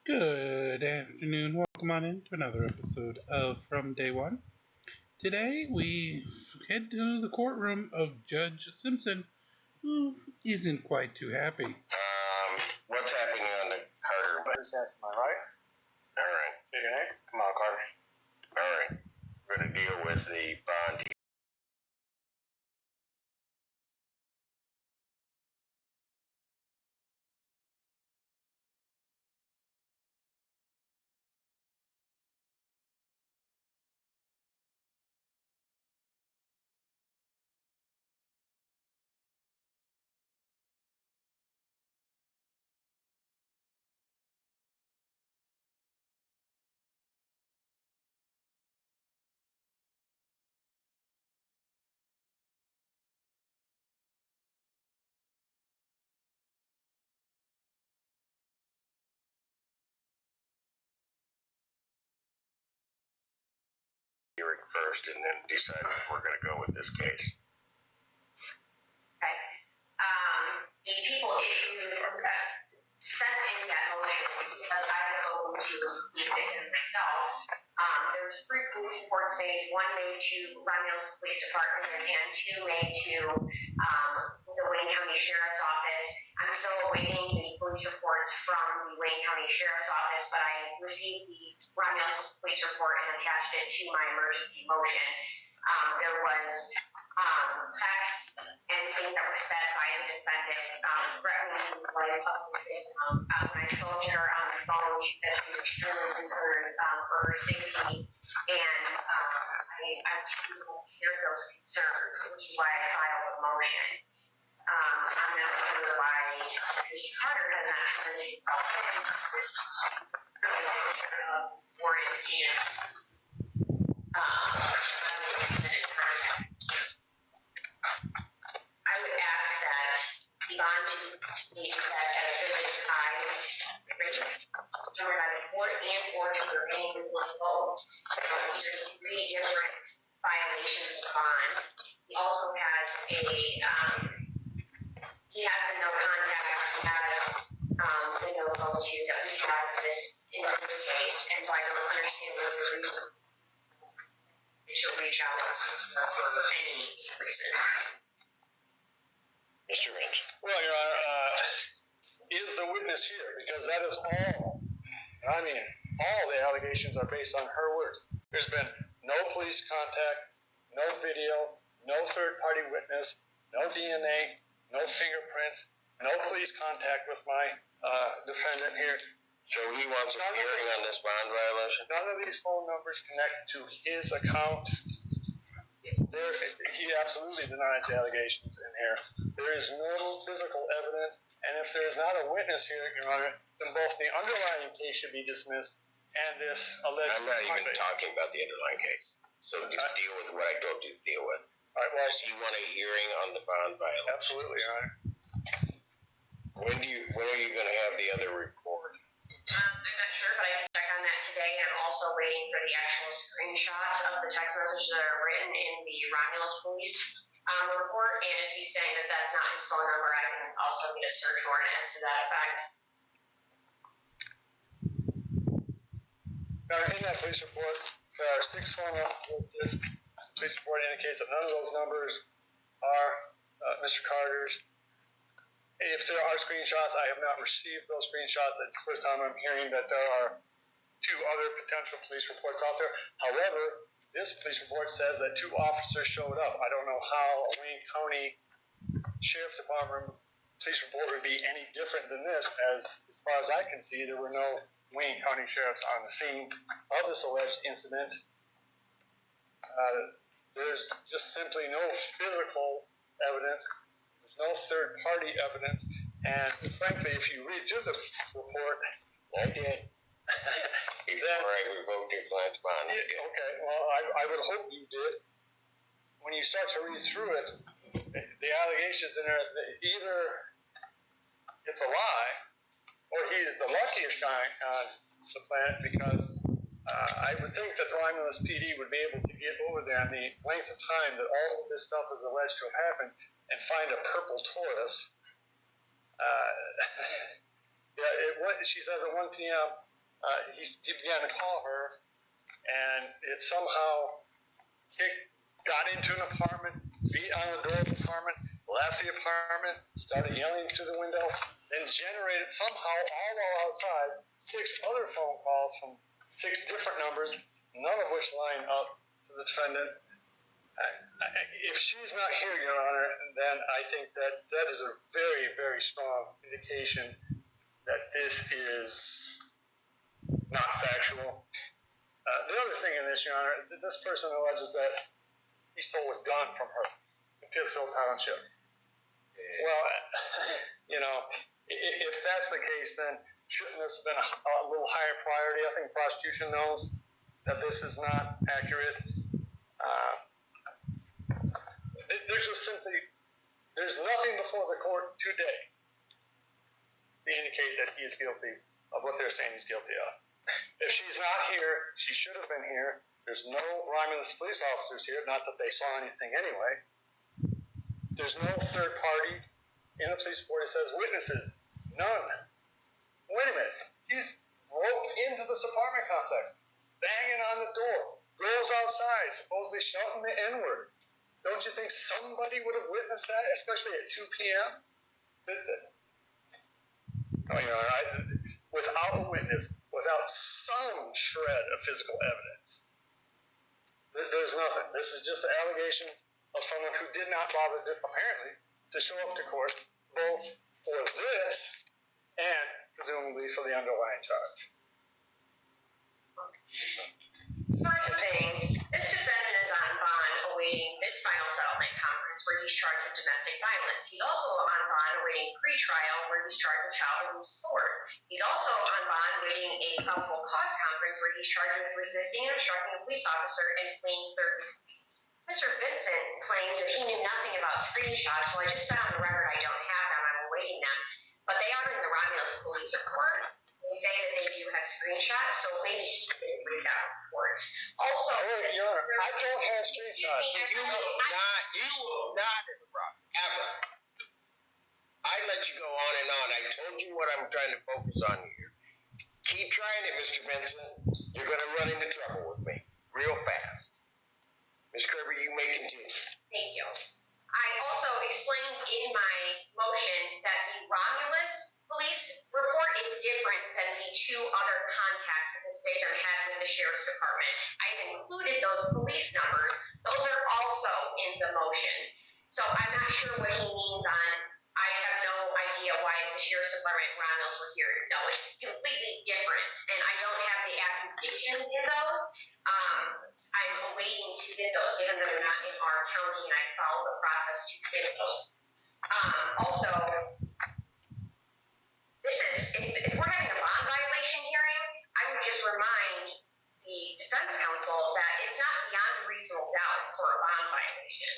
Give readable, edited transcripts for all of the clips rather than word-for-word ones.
Good afternoon. Welcome on into another episode of From Day One. Today we head to the courtroom of Judge Simpson, who isn't quite too happy. What's happening on the Carter? I just asked, am I right? All right. Say your name? Come on, Carter. All right. We're going to deal with the bond. Hearing first, and then decide if we're going to go with this case. Okay. The people issued sent in that motion because I was open to the victim myself. There was 3 police reports made, 1 made to Romulus Police Department and 2 made to the Wayne County Sheriff's Office. I'm still awaiting the police reports from the Wayne County Sheriff's Office, but I received the Romulus Police report and attached it to my emergency motion. There was texts and things that were said by the defendant, threatening the life of the victim. When I spoke to her on the phone, she said she was extremely concerned for her safety, and I shared those concerns, which is why I filed a motion. I'm not sure why Mr. Carter has not presented himself this warrant I would ask that the bond to be set at a very high rate, determined by the court and or to the remaining both. These are 3 different violations of bond. He also has he has a no contact, he has the no multitude that we have in this case, and so I don't understand what the reason to reach out for any reason. Mr. Range. Well, Your Honor, is the witness here? Because that is all the allegations are based on her words. There's been no police contact, no video, no third-party witness, no DNA, no fingerprints, no police contact with my defendant here. So he wants a hearing on this bond violation? None of these phone numbers connect to his account. He absolutely denied the allegations in here. There is no physical evidence, and if there is not a witness here, Your Honor, then both the underlying case should be dismissed and this alleged... I'm not even talking about the underlying case. So just deal with what I told you to deal with. All right, well, does he want a hearing on the bond violation? Absolutely, Your Honor. When are you going to have the other report? I'm not sure, but I can check on that today. I'm also waiting for the actual screenshots of the text messages that are written in the Romulus Police report, and if he's saying that that's not his phone number, I can also get a search warrant as to that effect. Now, in that police report, there are 6 phone numbers listed. The police report indicates that none of those numbers are Mr. Carter's. If there are screenshots, I have not received those screenshots. It's the first time I'm hearing that there are 2 other potential police reports out there. However, this police report says that 2 officers showed up. I don't know how a Wayne County Sheriff's Department police report would be any different than this, as far as I can see, there were no Wayne County sheriffs on the scene of this alleged incident. There's just simply no physical evidence. There's no third-party evidence, and frankly, if you read through the report, I did. Before I revoked your client's bond. Okay, well, I would hope you did. When you start to read through it, the allegations in there, either it's a lie, or he's the luckiest guy on the planet, because I would think that the Romulus PD would be able to get over there in the length of time that all of this stuff is alleged to have happened and find a purple Taurus. She says at 1 p.m., he began to call her, and it somehow got into an apartment, beat on the door of the apartment, left the apartment, started yelling through the window, then generated somehow, all while outside, 6 other phone calls from 6 different numbers, none of which line up to the defendant. If she's not here, Your Honor, then I think that is a very, very strong indication that this is not factual. The other thing in this, Your Honor, this person alleges that he stole a gun from her in Pittsfield Township. Well, if that's the case, then shouldn't this have been a little higher priority? I think prosecution knows that this is not accurate. There's nothing before the court today to indicate that he is guilty of what they're saying he's guilty of. If she's not here, she should have been here. There's no Romulus police officers here, not that they saw anything anyway. There's no third party in the police report that says witnesses. None. Wait a minute. He's broke into this apartment complex, banging on the door, goes outside, supposedly shouting the N-word. Don't you think somebody would have witnessed that, especially at 2 p.m.? Without a witness, without some shred of physical evidence, there's nothing. This is just an allegation of someone who did not bother, apparently, to show up to court, both for this and presumably for the underlying charge. First thing, this defendant is on bond awaiting this final settlement conference where he's charged with domestic violence. He's also on bond awaiting pre-trial where he's charged with child abuse support. He's also on bond awaiting a probable cause conference where he's charged with resisting and obstructing a police officer and fleeing third degree. Mr. Vincent claims that he knew nothing about screenshots, so I just said on the record I don't have them, I'm awaiting them. But they are in the Romulus police report. They say that they do have screenshots, so maybe he didn't read that report. Also, Your Honor, I don't have screenshots. You will not interrupt, ever. I let you go on and on. I told you what I'm trying to focus on here. Keep trying it, Mr. Benson. You're going to run into trouble with me real fast. Ms. Kerber, you may continue. Thank you. I also explained in my motion that the Romulus police report is different than the 2 other contacts that this victim had with the sheriff's department. I've included those police numbers. Those are also in the motion. So I'm not sure what he means on, I have no idea why the sheriff's department and Romulus were here. No, it's completely different. And I don't have the accusations in those. I'm awaiting to get those, even though they're not in our county, and I follow the process to get those. Also, this is, if we're having a bond violation hearing, I would just remind the defense counsel that it's not beyond reasonable doubt for a bond violation.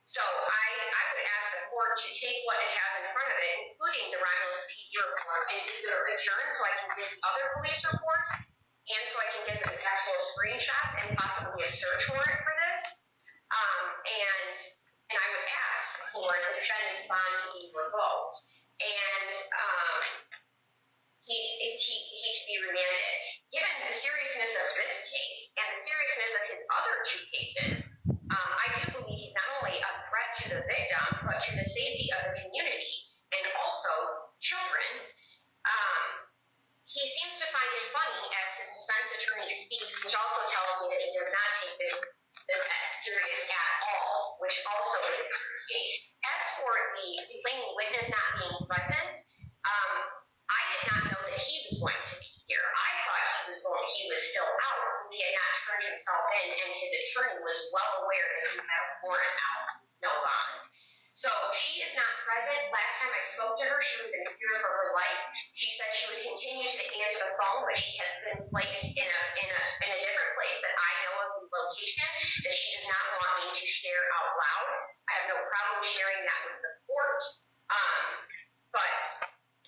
So I would ask the court to take what it has in front of it, including the Romulus PD report, and do a return so I can get the other police reports, and so I can get the actual screenshots and possibly a search warrant for this. And I would ask for the defendant's bond to be revoked. And he to be remanded. Given the seriousness of this case and the seriousness of his other 2 cases, I do believe not only a threat to the victim, but to the safety of the community and also children. He seems to find it funny as his defense attorney speaks, which also tells me that he does not take this serious at all, which also is me. As for the complaining witness not being present, I did not know that he was going to be here. I thought he was still out since he had not turned himself in, and his attorney was well aware that he had a warrant out, no bond. So she is not present. Last time I spoke to her, she was in fear for her life. She said she would continue to answer the phone, but she has been placed in a different place that I know of the location that she does not want me to share out loud. I have no problem sharing that with the court. But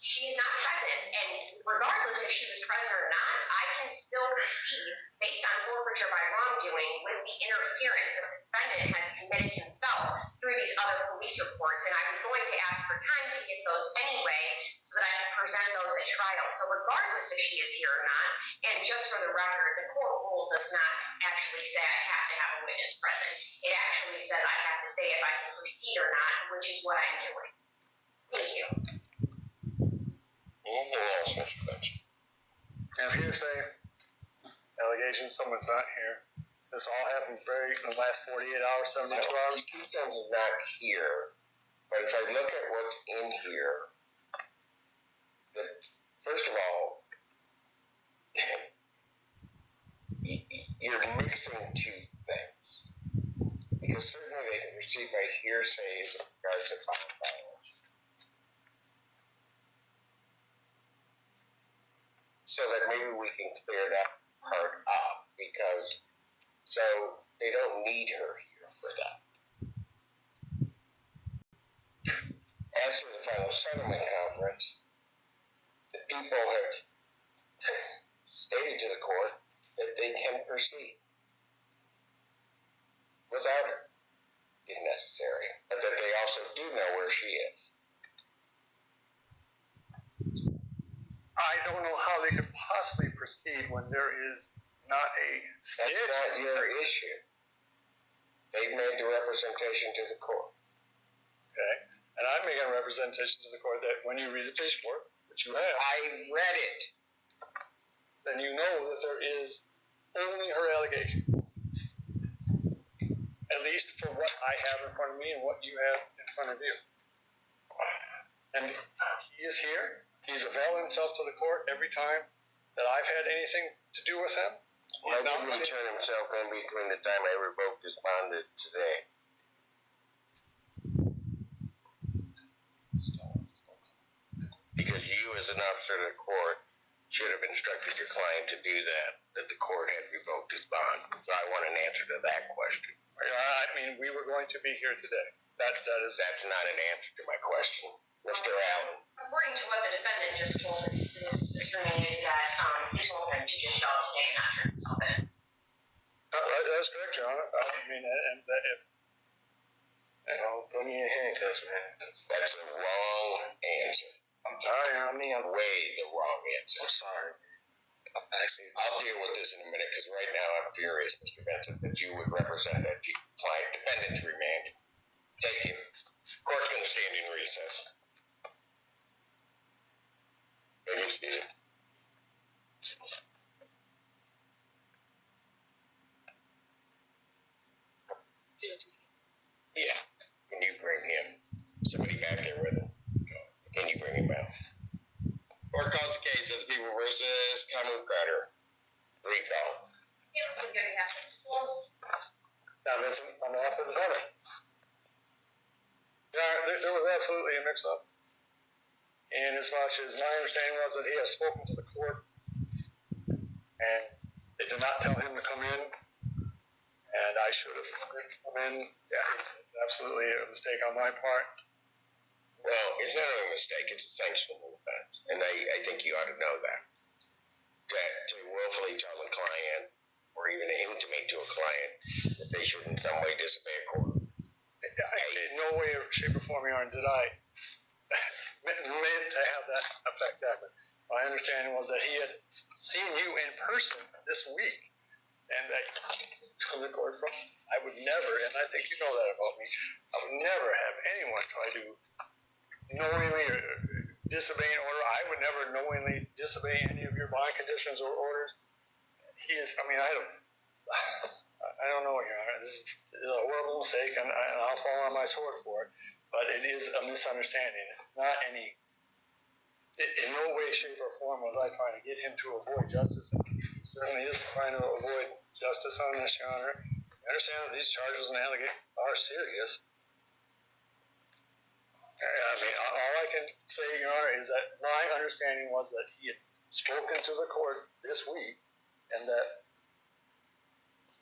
she is not present, and regardless if she was present or not, I can still proceed based on forfeiture by wrongdoing with the interference that the defendant has committed himself through these other police reports, and I was going to ask for time to get those anyway so that I could present those at trial. So regardless if she is here or not, and just for the record, the court rule does not actually say I have to have a witness present. It actually says I have to say if I can proceed or not, which is what I'm doing. Thank you. Anything else, Mr. Benson? And if hearsay allegations, someone's not here. This all happened in the last 48 hours, 72 hours. Simpson's not here, but if I look at what's in here, first of all, you're mixing two things. Because certainly they can proceed by hearsays in regards to bond violation. So that maybe we can clear that part up, because so they don't need her here for that. As to the final settlement conference, the people have stated to the court that they can proceed without her, if necessary, but that they also do know where she is. I don't know how they could possibly proceed when there is not a That's not your issue. They've made the representation to the court. Okay, and I'm making a representation to the court that when you read the police report, which you have, I read it. then you know that there is only her allegation. At least for what I have in front of me and what you have in front of you. And he is here. He's availed himself to the court every time that I've had anything to do with him. Why didn't he turn himself in between the time I revoked his bond and today? Because you, as an officer of the court, should have instructed your client to do that the court had revoked his bond. So I want an answer to that question. I mean, we were going to be here today. That's not an answer to my question, Mr. Allen. According to what the defendant just told his attorney is that he told him to just show up today and not turn himself in. That's correct, Your Honor. I mean, and that if... Put me in handcuffs, man. That's the wrong answer. I'm sorry, way the wrong answer. I'm sorry. I'll deal with this in a minute, because right now I'm furious, Mr. Benson, that you would represent that client defendant to remand. Thank you. Court's going to stand in recess. Maybe Steve. Yeah. Can you bring him? Somebody back there with him. Can you bring him out? Court calls the case of the people versus Connor Crowder. Recall. Now, Vincent, on behalf of the defendant. There was absolutely a mix-up. And as much as my understanding was that he had spoken to the court, and they did not tell him to come in, and I should have come in. Yeah, absolutely a mistake on my part. Well, it's not a mistake, it's a sanctionable offense. And I think you ought to know that. To willfully tell a client, or even intimate to a client, that they should in some way disobey a court. In no way, shape, or form, Your Honor, did I meant to have that effect happen. My understanding was that he had seen you in person this week, and that from the court from I would never, and I think you know that about me, I would never have anyone try to knowingly disobey an order. I would never knowingly disobey any of your bond conditions or orders. He is, I mean, I don't know, Your Honor. This is a horrible mistake, and I'll fall on my sword for it. But it is a misunderstanding. Not any, in no way, shape, or form was I trying to get him to avoid justice. And he certainly isn't trying to avoid justice on this, Your Honor. I understand that these charges and allegations are serious. I mean, all I can say, Your Honor, is that my understanding was that he had spoken to the court this week, and that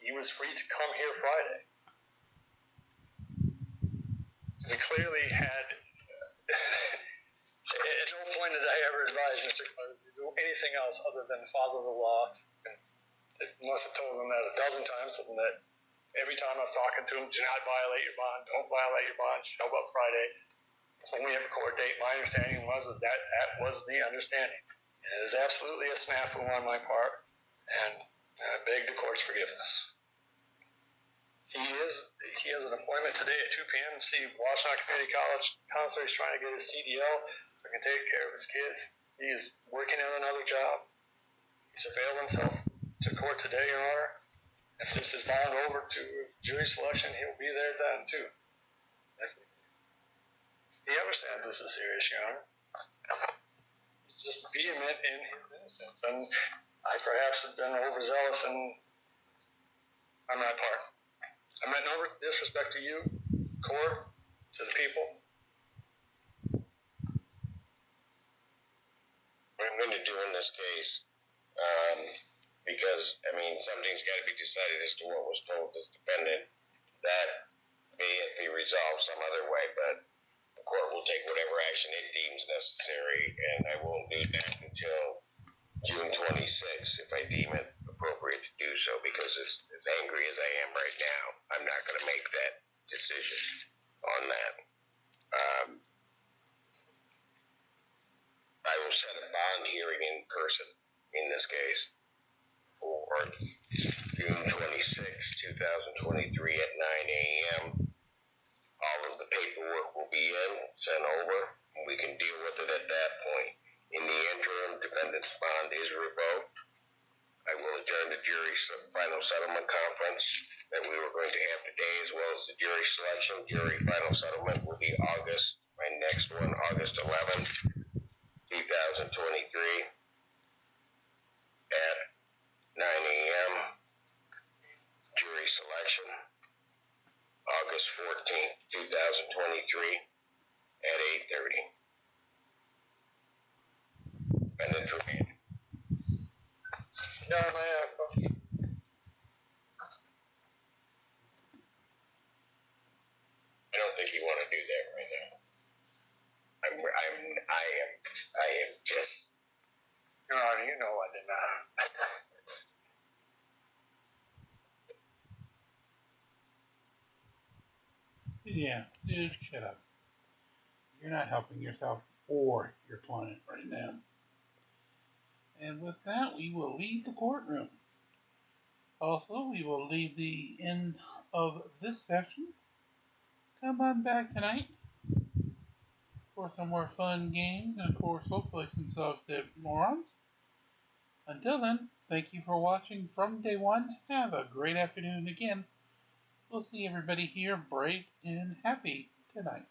he was free to come here Friday. We clearly had, At no point did I ever advise Mr. Carter to do anything else other than follow the law. And I must have told him that a dozen times, and that every time I'm talking to him, do not violate your bond, don't violate your bond, show up Friday. When we have a court date, my understanding was that was the understanding. And it is absolutely a snafu on my part, and I beg the court's forgiveness. He has an appointment today at 2 p.m. to see Washington Community College counselor. He's trying to get his CDL so he can take care of his kids. He is working on another job. He's availed himself to court today, Your Honor. If this is bound over to jury selection, he'll be there then, too. He understands this is serious, Your Honor. He's just vehement in his innocence, and I perhaps have been overzealous on my part. I meant no disrespect to you, court, to the people. What I'm going to do in this case, because, something's got to be decided as to what was told this defendant. That may be resolved some other way, but the court will take whatever action it deems necessary, and I won't do that until June 26th if I deem it appropriate to do so, because as angry as I am right now, I'm not going to make that decision on that. I will set a bond hearing in person in this case for June 26, 2023 at 9 a.m. All of the paperwork will be sent over, and we can deal with it at that point. In the interim, defendant's bond is revoked. I will adjourn the jury final settlement conference that we were going to have today, as well as the jury selection. Jury final settlement will be my next one, August 11, 2023 at 9 a.m. Jury selection, August 14th, 2023 at 8:30. And then for me. Yeah, I don't think you want to do that right now. I am just. Your Honor, you know I did not. Yeah, just shut up. You're not helping yourself or your client right now. And with that, we will leave the courtroom. Also, we will leave the end of this session. Come on back tonight for some more fun games and, of course, hopefully some substitute morons. Until then, thank you for watching from day one. Have a great afternoon again. We'll see everybody here bright and happy tonight.